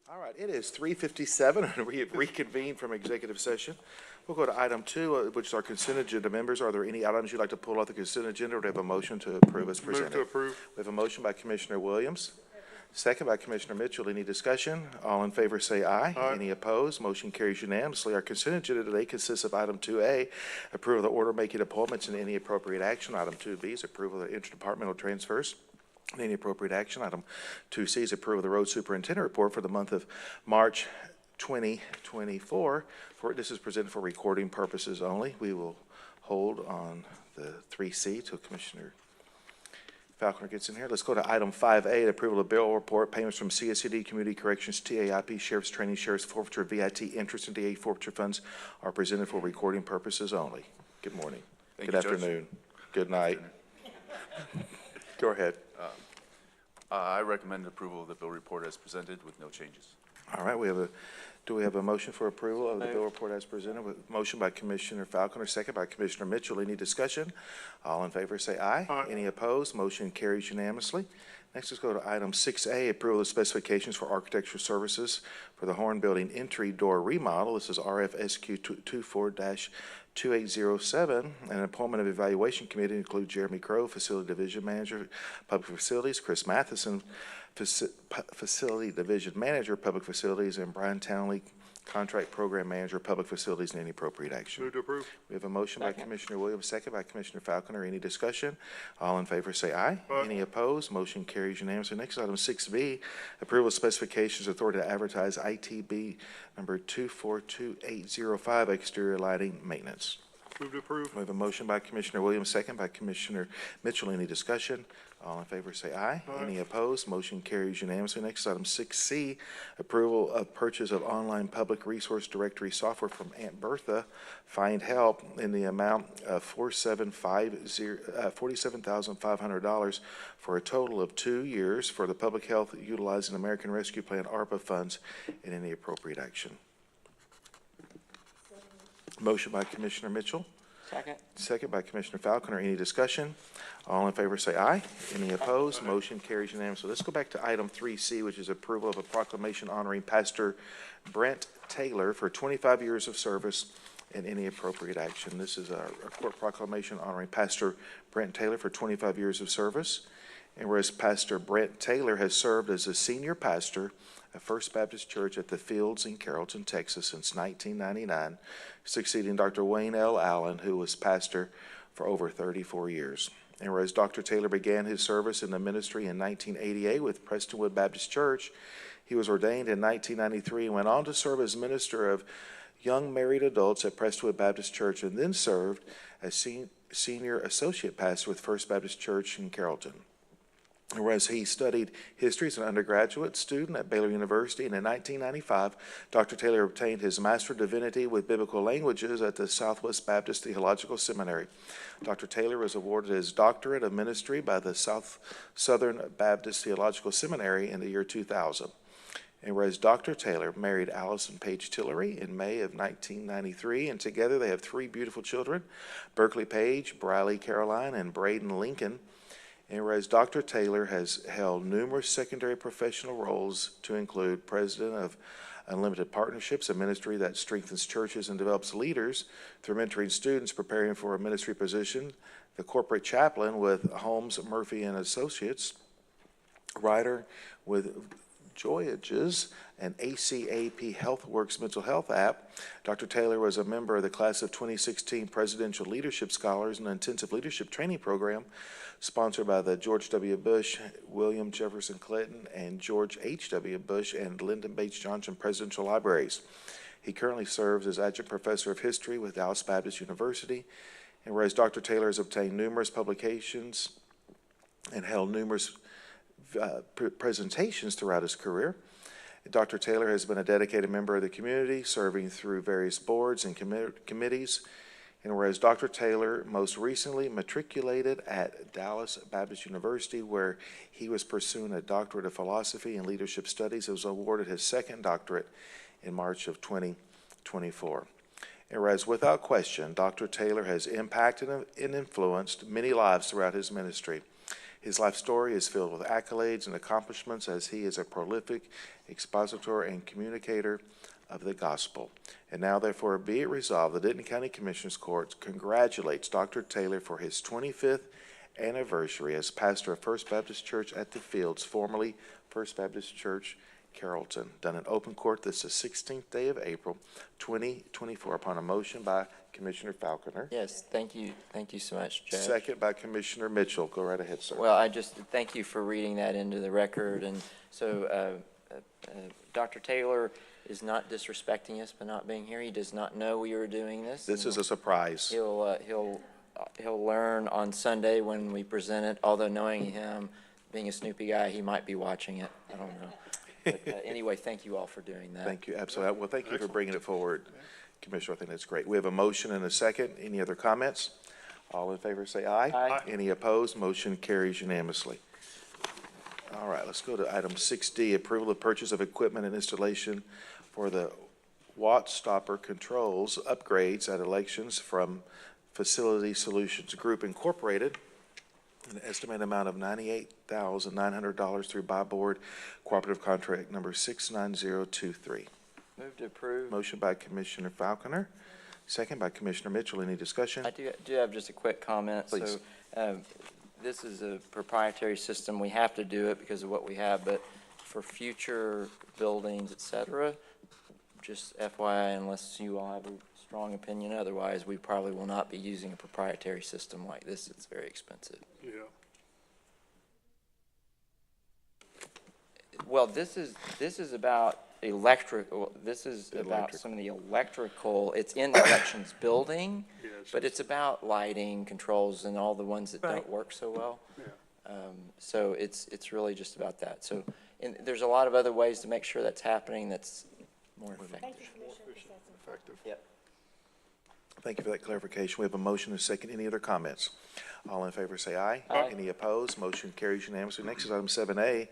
All right, it is 3:57, and we have reconvened from executive session. We'll go to item 2, which is our consent agenda. Members, are there any items you'd like to pull off the consent agenda, or do we have a motion to approve as presented? Move to approve. We have a motion by Commissioner Williams, second by Commissioner Mitchell. Any discussion? All in favor say aye. Aye. Any opposed? Motion carries unanimously. Our consent agenda today consists of item 2A, approval of the order making appointments and any appropriate action. Item 2B is approval of the interdepartmental transfers. Any appropriate action. Item 2C is approval of the road superintendent report for the month of March 2024. This is presented for recording purposes only. We will hold on the 3C till Commissioner Falconer gets in here. Let's go to item 5A, approval of bill report, payments from CSCD, Community Corrections, TAIP, Sheriff's Training, Sheriff's Forfeiture, VIT, interest, and DA forfeiture funds are presented for recording purposes only. Good morning. Good afternoon. Good night. Go ahead. I recommend approval of the bill report as presented with no changes. All right, do we have a motion for approval of the bill report as presented? With motion by Commissioner Falconer, second by Commissioner Mitchell. Any discussion? All in favor say aye. Aye. Any opposed? Motion carries unanimously. Next, let's go to item 6A, approval of specifications for architectural services for the Horn Building entry door remodel. This is RFSQ 24-2807, and an appointment of evaluation committee include Jeremy Crow, Facility Division Manager, Public Facilities, Chris Matheson, Facility Division Manager, Public Facilities, and Brian Townley, Contract Program Manager, Public Facilities, and any appropriate action. Move to approve. We have a motion by Commissioner Williams, second by Commissioner Falconer. Any discussion? All in favor say aye. Aye. Any opposed? Motion carries unanimously. Next, item 6B, approval of specifications, authority to advertise ITB number 242805, exterior lighting maintenance. Move to approve. We have a motion by Commissioner Williams, second by Commissioner Mitchell. Any discussion? All in favor say aye. Aye. Any opposed? Motion carries unanimously. Next, item 6C, approval of purchase of online public resource directory software from Aunt Bertha Find Help in the amount of $47,500 for a total of 2 years for the public health utilizing American Rescue Plan ARPA funds and any appropriate action. Motion by Commissioner Mitchell. Second. Second by Commissioner Falconer. Any discussion? All in favor say aye. Any opposed? Motion carries unanimously. Let's go back to item 3C, which is approval of a proclamation honoring Pastor Brent Taylor for 25 years of service and any appropriate action. This is a court proclamation honoring Pastor Brent Taylor for 25 years of service. And whereas Pastor Brent Taylor has served as a senior pastor at First Baptist Church at the Fields in Carrollton, Texas since 1999, succeeding Dr. Wayne L. Allen, who was pastor for over 34 years. And whereas Dr. Taylor began his service in the ministry in 1988 with Prestonwood Baptist Church, he was ordained in 1993 and went on to serve as minister of young married adults at Prestonwood Baptist Church, and then served as senior associate pastor with First Baptist Church in Carrollton. Whereas he studied history as an undergraduate student at Baylor University, and in 1995, Dr. Taylor obtained his Master of Divinity with Biblical Languages at the Southwest Baptist Theological Seminary. Dr. Taylor was awarded his Doctorate of Ministry by the Southern Baptist Theological Seminary in the year 2000. And whereas Dr. Taylor married Allison Page Tillery in May of 1993, and together they have 3 beautiful children, Berkeley Page, Briley Caroline, and Braden Lincoln. And whereas Dr. Taylor has held numerous secondary professional roles to include president of Unlimited Partnerships, a ministry that strengthens churches and develops leaders through mentoring students preparing for a ministry position, the corporate chaplain with Holmes, Murphy and Associates, writer with Voyages, and ACAP HealthWorks mental health app. Dr. Taylor was a member of the class of 2016 Presidential Leadership Scholars and Intensive Leadership Training Program sponsored by the George W. Bush, William Jefferson Clinton, and George H.W. Bush and Lyndon Baines Johnson Presidential Libraries. He currently serves as adjunct professor of history with Dallas Baptist University. And whereas Dr. Taylor has obtained numerous publications and held numerous presentations throughout his career, Dr. Taylor has been a dedicated member of the community, serving through various boards and committees. And whereas Dr. Taylor most recently matriculated at Dallas Baptist University, where he was pursuing a doctorate of philosophy and leadership studies, and was awarded his second doctorate in March of 2024. And whereas without question, Dr. Taylor has impacted and influenced many lives throughout his ministry. His life story is filled with accolades and accomplishments as he is a prolific expositor and communicator of the gospel. And now therefore be it resolved, the Denton County Commissioners Court congratulates Dr. Taylor for his 25th anniversary as pastor of First Baptist Church at the Fields, formerly First Baptist Church, Carrollton. Done in open court this is the 16th day of April, 2024, upon a motion by Commissioner Falconer. Yes, thank you. Thank you so much, Judge. Second by Commissioner Mitchell. Go right ahead, sir. Well, I just thank you for reading that into the record. And so Dr. Taylor is not disrespecting us by not being here. He does not know we were doing this. This is a surprise. He'll learn on Sunday when we present it, although knowing him, being a Snoopy guy, he might be watching it. I don't know. But anyway, thank you all for doing that. Thank you, absolutely. Well, thank you for bringing it forward, Commissioner. I think that's great. We have a motion and a second. Any other comments? All in favor say aye. Aye. Any opposed? Motion carries unanimously. All right, let's go to item 6D, approval of purchase of equipment and installation for the Watt Stopper Controls upgrades at elections from Facility Solutions Group Incorporated, an estimated amount of $98,900 through buy board cooperative contract number 69023. Move to approve. Motion by Commissioner Falconer, second by Commissioner Mitchell. Any discussion? I do have just a quick comment. Please. So this is a proprietary system. We have to do it because of what we have, but for future buildings, et cetera, just FYI, unless you all have a strong opinion otherwise, we probably will not be using a proprietary system like this. It's very expensive. Yeah. Well, this is about electrical. This is about some of the electrical. It's in the elections building, Yes. but it's about lighting controls and all the ones that don't work so well. Yeah. So it's really just about that. So there's a lot of other ways to make sure that's happening. That's more effective. Effective. Yep. Thank you for that clarification. We have a motion and a second. Any other comments? All in favor say aye. Aye. Any opposed? Motion carries unanimously. Next is item 7A,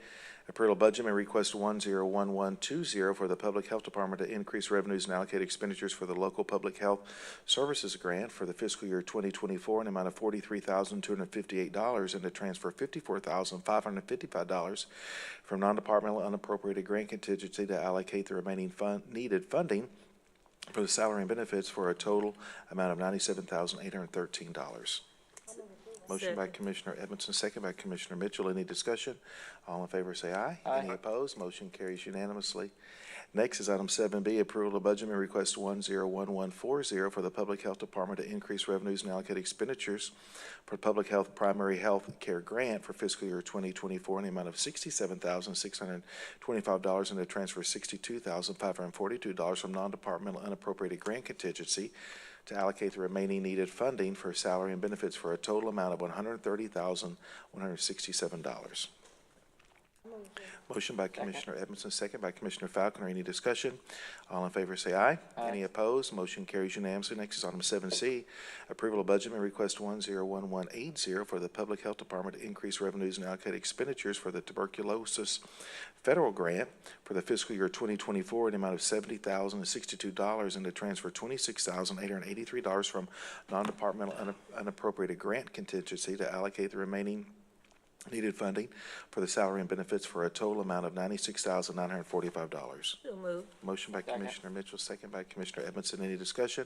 approval of budget and request 101120 for the Public Health Department to increase revenues and allocate expenditures for the local public health services grant for the fiscal year 2024 in the amount of $43,258 and to transfer $54,555 from non-departmental unappropriated grant contingency to allocate the remaining needed funding for the salary and benefits for a total amount of $97,813. Motion by Commissioner Edmondson, second by Commissioner Mitchell. Any discussion? All in favor say aye. Aye. Any opposed? Motion carries unanimously. Next is item 7B, approval of budget amendment request 101140 for the Public Health Department to increase revenues and allocate expenditures for public health primary health care grant for fiscal year 2024 in the amount of $67,625 and to transfer $62,542 from non-departmental unappropriated grant contingency to allocate the remaining needed funding for salary and benefits for a total amount of $130,167. Motion by Commissioner Edmondson, second by Commissioner Falconer. Any discussion? All in favor say aye. Aye. Any opposed? Motion carries unanimously. Next is item 7C, approval of budget amendment request 101180 for the Public Health Department to increase revenues and allocate expenditures for the tuberculosis federal grant for the fiscal year 2024 in the amount of $70,062 and to transfer $26,883 from non-departmental unappropriated grant contingency to allocate the remaining needed funding for the salary and benefits for a total amount of $96,945. So moved. Motion by Second. Commissioner Mitchell, second by Commissioner Edmondson. Any discussion?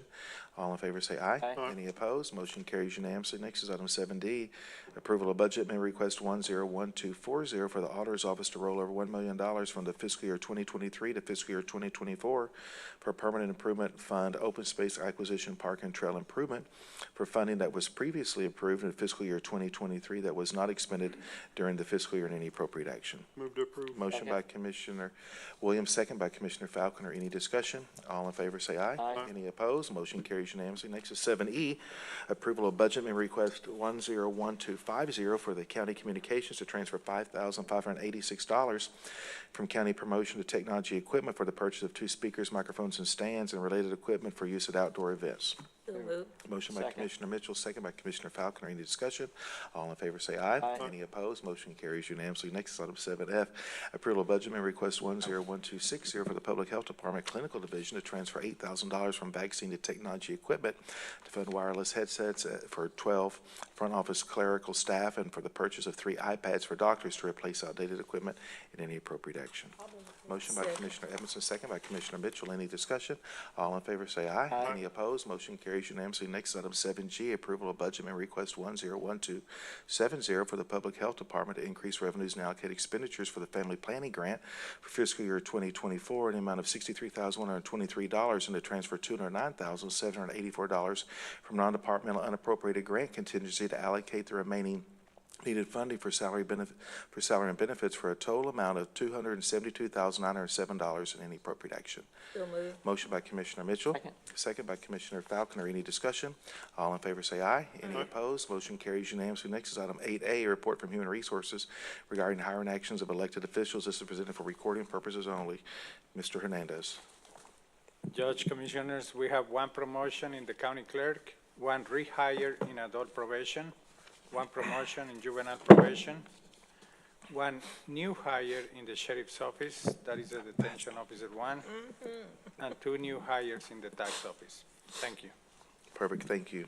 All in favor say aye. Aye. Any opposed? Motion carries unanimously. Next is item 7D, approval of budget amendment request 101240 for the Auditor's Office to roll over $1 million from the fiscal year 2023 to fiscal year 2024 for Permanent Improvement Fund Open Space Acquisition Park and Trail Improvement for funding that was previously approved in fiscal year 2023 that was not expended during the fiscal year in any appropriate action. Move to approve. Motion by Commissioner Williams, second by Commissioner Falconer. Any discussion? All in favor say aye. Aye. Any opposed? Motion carries unanimously. Next is 7E, approval of budget amendment request 101250 for the County Communications to transfer $5,586 from County Promotion to Technology Equipment for the purchase of 2 speakers, microphones, and stands and related equipment for use at outdoor events. So moved. Motion by Second. Commissioner Mitchell, second by Commissioner Falconer. Any discussion? All in favor say aye. Aye. Any opposed? Motion carries unanimously. Next is item 7F, approval of budget amendment request 101260 for the Public Health Department Clinical Division to transfer $8,000 from vaccine to technology equipment to fund wireless headsets for 12 front office clerical staff and for the purchase of 3 iPads for doctors to replace outdated equipment in any appropriate action. Motion by Second. Commissioner Edmondson, second by Commissioner Mitchell. Any discussion? All in favor say aye. Aye. Any opposed? Motion carries unanimously. Next, item 7G, approval of budget amendment request 101270 for the Public Health Department to increase revenues and allocate expenditures for the Family Planning Grant for fiscal year 2024 in the amount of $63,123 and to transfer $209,784 from non-departmental unappropriated grant contingency to allocate the remaining needed funding for salary and benefits for a total amount of $272,907 in any appropriate action. So moved. Motion by Commissioner Mitchell. Second. Second by Commissioner Falconer. Any discussion? All in favor say aye. Any opposed? Motion carries unanimously. Next is item 8A, a report from Human Resources regarding hiring actions of elected officials. This is presented for recording purposes only. Mr. Hernandez. Judge, Commissioners, we have 1 promotion in the county clerk, 1 rehire in adult probation, 1 promotion in juvenile probation, 1 new hire in the sheriff's office, that is the detention officer 1, and 2 new hires in the tax office. Thank you. Perfect, thank you.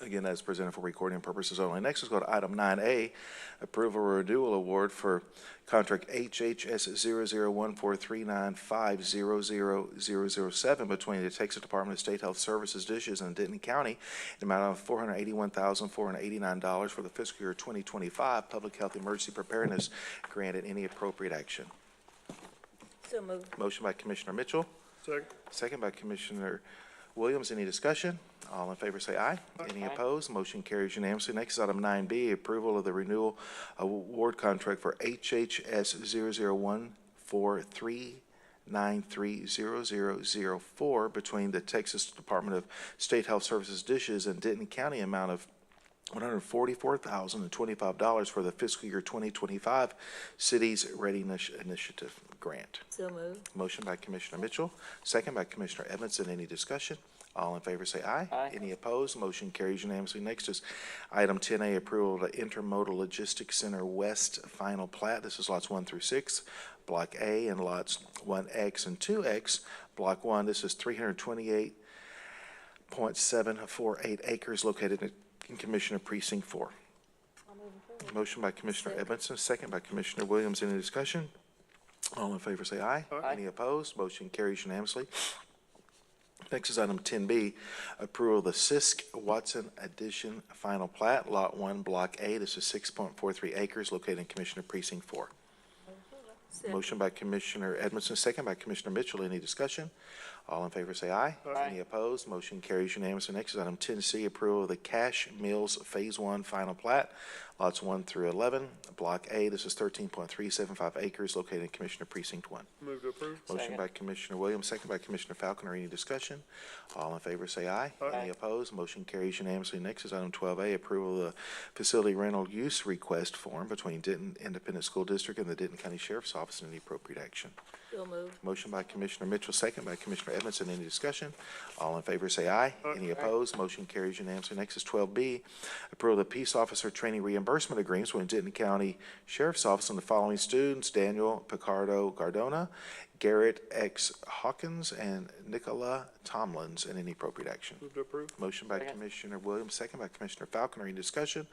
Again, that's presented for recording purposes only. Next, let's go to item 9A, approval renewal award for contract HHS 001439500007 between the Texas Department of State Health Services dishes and Denton County in the amount of $481,489 for the fiscal year 2025 Public Health Emergency Preparedness Grant and any appropriate action. So moved. Motion by Commissioner Mitchell. Second. Second by Commissioner Williams. Any discussion? All in favor say aye. Any Aye. opposed? Motion carries unanimously. Next is item 9B, approval of the renewal award contract for HHS 001439300004 between the Texas Department of State Health Services dishes and Denton County amount of $144,025 for the fiscal year 2025 Cities Readiness Initiative Grant. So moved. Motion by Commissioner Mitchell, second by Commissioner Edmondson. Any discussion? All in favor say aye. Aye. Any opposed? Motion carries unanimously. Next is item 10A, approval of the Intermodal Logistics Center West Final Plat. This is lots 1 through 6, Block A, and lots 1X and 2X. Block 1, this is 328.748 acres located in Commissioner Precinct 4. Motion by Commissioner Edmondson, second by Commissioner Williams. Any discussion? All in favor say aye. Aye. Any opposed? Motion carries unanimously. Next is item 10B, approval of the Sisk Watson Addition Final Plat, Lot 1, Block A. This is 6.43 acres located in Commissioner Precinct 4. Second. Motion by Commissioner Edmondson, second by Commissioner Mitchell. Any discussion? All in favor say aye. Aye. Any opposed? Motion carries unanimously. Next is item 10C, approval of the Cash Mills Phase 1 Final Plat, lots 1 through 11, Block A. This is 13.375 acres located in Commissioner Precinct 1. Move to approve. Motion Second. by Commissioner Williams, second by Commissioner Falconer. Any discussion? All in favor say aye. Aye. Any opposed? Motion carries unanimously. Next is item 12A, approval of the facility rental use request form between Denton Independent School District and the Denton County Sheriff's Office and any appropriate action. So moved. Motion by Commissioner Mitchell, second by Commissioner Edmondson. Any discussion? All in favor say aye. Any opposed? Motion carries unanimously. Next is 12B, approval of the Peace Officer Training Reimbursement Agreements with Denton County Sheriff's Office and the following students: Daniel Picardo Gardona, Garrett X. Hawkins, and Nicola Tomlins, and any appropriate action. Move to approve. Motion by Second. Commissioner Williams, second by Commissioner Falconer. Any discussion?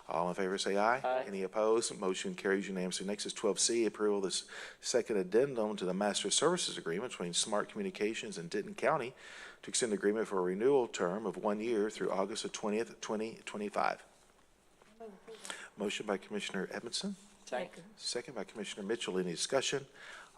All in favor say aye. Aye. Any opposed? Motion carries unanimously. Next is 12C, approval of the second addendum to the Master Services Agreement between Smart Communications and Denton County to extend the agreement for a renewal term of 1 year through August of 20th, 2025. Motion by Commissioner Edmondson, Second. second by Commissioner Mitchell. Any discussion?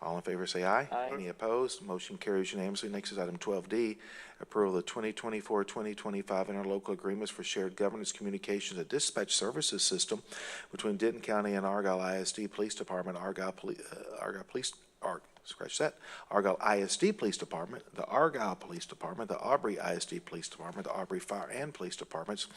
All in favor say aye. Aye. Any opposed? Motion carries unanimously. Next is item 12D, approval of the 2024-2025 interlocal agreements for shared governance communications and dispatch services system between Denton County and Argyle ISD Police Department, Argyle ISD Police Department, the Argyle Police Department, the Aubrey ISD Police Department, the Aubrey Fire and Police Departments,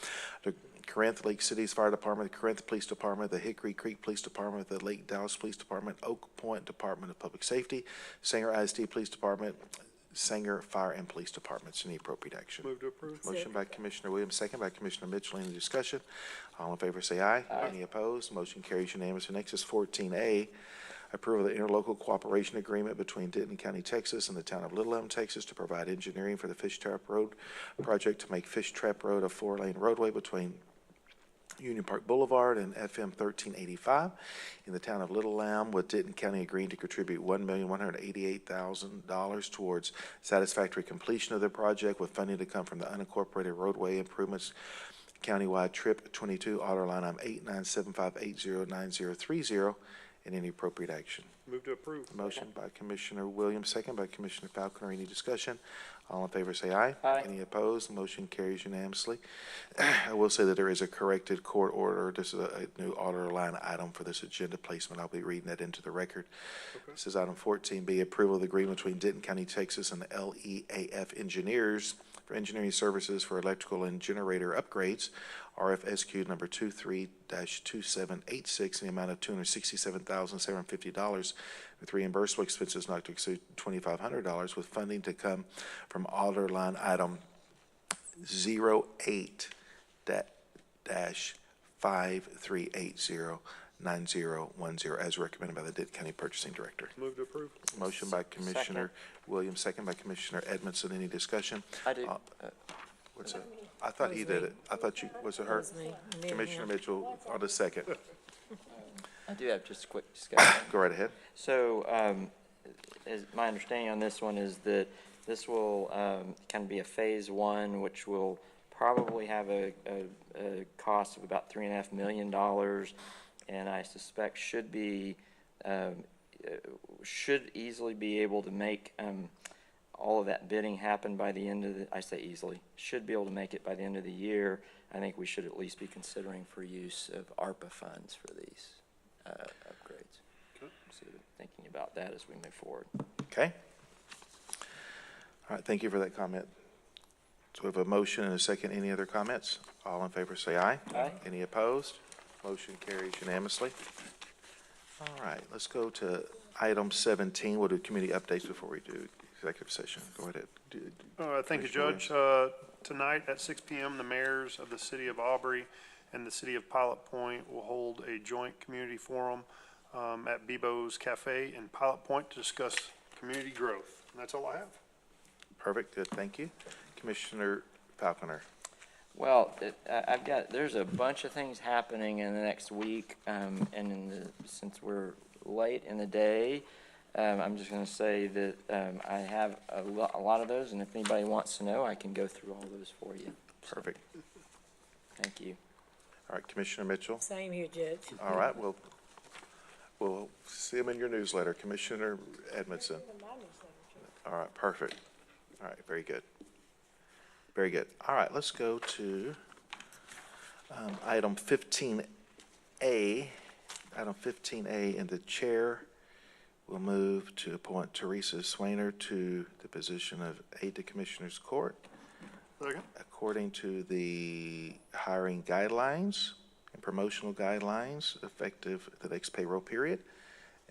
the Corinth Lake Cities Fire Department, the Corinth Police Department, the Hickory Creek Police Department, the Lake Dallas Police Department, Oak Point Department of Public Safety, Sanger ISD Police Department, Sanger Fire and Police Departments. Any appropriate action? Move to approve. Motion by Commissioner Williams, second by Commissioner Mitchell. Any discussion? All in favor say aye. Any opposed? Motion carries unanimously. Next is 14A, approval of the interlocal cooperation agreement between Denton County, Texas and the town of Little Elm, Texas to provide engineering for the Fish Trap Road project to make Fish Trap Road a 4-lane roadway between Union Park Boulevard and FM 1385 in the town of Little Elm, with Denton County agreeing to contribute $1,188,000 towards satisfactory completion of the project, with funding to come from the unincorporated roadway improvements countywide trip 22 order line item 8975809030, and any appropriate action. Move to approve. Motion by Commissioner Williams, second by Commissioner Falconer. Any discussion? All in favor say aye. Aye. Any opposed? Motion carries unanimously. I will say that there is a corrected court order. This is a new order line item for this agenda placement. I'll be reading that into the record. This is item 14B, approval of the agreement between Denton County, Texas and the LEAF engineers for engineering services for electrical and generator upgrades, RFSQ number 23-2786, in the amount of $267,750, with reimbursable expenses not to exceed $2,500, with funding to come from order line item 08-5380-9010, as recommended by the Denton County Purchasing Director. Move to approve. Motion by Commissioner Williams, second by Commissioner Edmondson. Any discussion? I do. What's it? I thought he did it. I thought you, was it her? Was me, and then Commissioner him. Mitchell on the second. I do have just a quick discussion. Go right ahead. So, as my understanding on this one is that this will kind of be a phase one, which will probably have a cost of about $3.5 million, and I suspect should easily be able to make all of that bidding happen by the end of the, I say easily, should be able to make it by the end of the year. I think we should at least be considering for use of ARPA funds for these upgrades. So thinking about that as we move forward. Okay. All right, thank you for that comment. So we have a motion and a second. Any other comments? All in favor say aye. Aye. Any opposed? Motion carries unanimously. All right, let's go to item 17. We'll do committee updates before we do executive session. Go ahead. Thank you, Commissioner Judge. Tonight at 6 p.m., the mayors of the city of Aubrey and the city of Pilot Point will hold a joint community forum at Bebo's Cafe in Pilot Point to discuss community growth. And that's all I have. Perfect, good, thank you. Commissioner Falconer. Well, there's a bunch of things happening in the next week, and since we're late in the day, I'm just going to say that I have a lot of those, and if anybody wants to know, I can go through all those for you. Perfect. Thank you. All right, Commissioner Mitchell. Same here, Judge. All right, we'll see him in your newsletter. Commissioner Edmondson. All right, perfect. All right, very good. Very good. All right, let's go to item 15A. Item 15A, and the chair will move to appoint Teresa Swainer to the position of aide to Commissioner's Court Second. according to the hiring guidelines and promotional guidelines effective the next payroll period.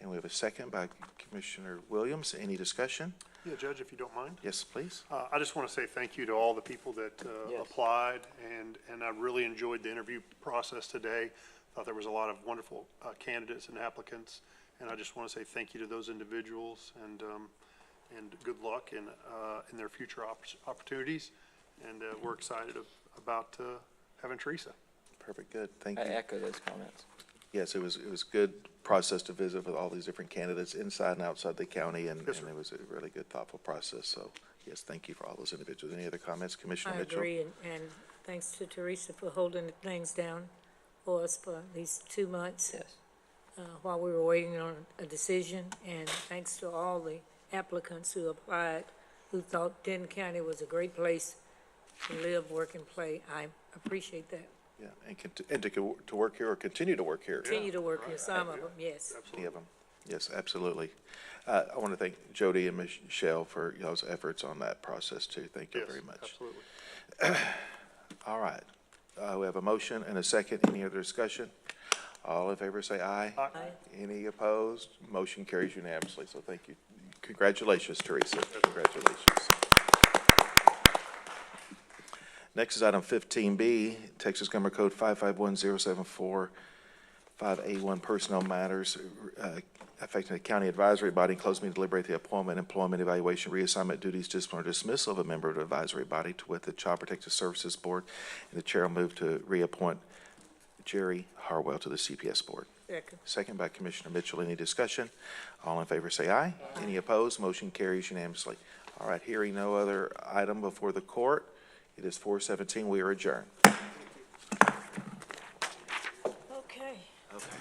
And we have a second by Commissioner Williams. Any discussion? Yeah, Judge, if you don't mind. Yes, please. I just want to say thank you to all the people that Yes. applied, and I really enjoyed the interview process today. Thought there was a lot of wonderful candidates and applicants, and I just want to say thank you to those individuals, and good luck in their future opportunities. And we're excited about having Teresa. Perfect, good. Thank I you. echo those comments. Yes, it was good process to visit with all these different candidates inside and outside the county, and Yes, sir. it was a really good, thoughtful process. So, yes, thank you for all those individuals. Any other comments? Commissioner I Mitchell? agree, and thanks to Teresa for holding things down for us for these 2 months Yes. while we were waiting on a decision, and thanks to all the applicants who applied, who thought Denton County was a great place to live, work, and play. I appreciate that. Yeah, and to work here or continue to work here. Continue to work here, some of them, yes. Any of them. Yes, absolutely. I want to thank Jody and Michelle for y'all's efforts on that process too. Thank you Yes, very much. absolutely. All right. We have a motion and a second. Any other discussion? All in favor say aye. Aye. Aye. Any opposed? Motion carries unanimously. So thank you, Congratulations, Teresa. Congratulations. Next is item 15B, Texas Government Code 551074, 5A1 Personnel Matters affecting the county advisory body. In closed meeting, deliberate the appointment, employment, evaluation, reassignment, duties, discipline, or dismissal of a member of the advisory body to with the Child Protective Services Board. And the chair will move to reappoint Jerry Harwell to the CPS Board. Second. Second by Commissioner Mitchell. Any discussion? All in favor say aye. Any opposed? Motion carries unanimously. All right, hearing no other item before the court, it is 4:17. We are adjourned. Okay. Okay.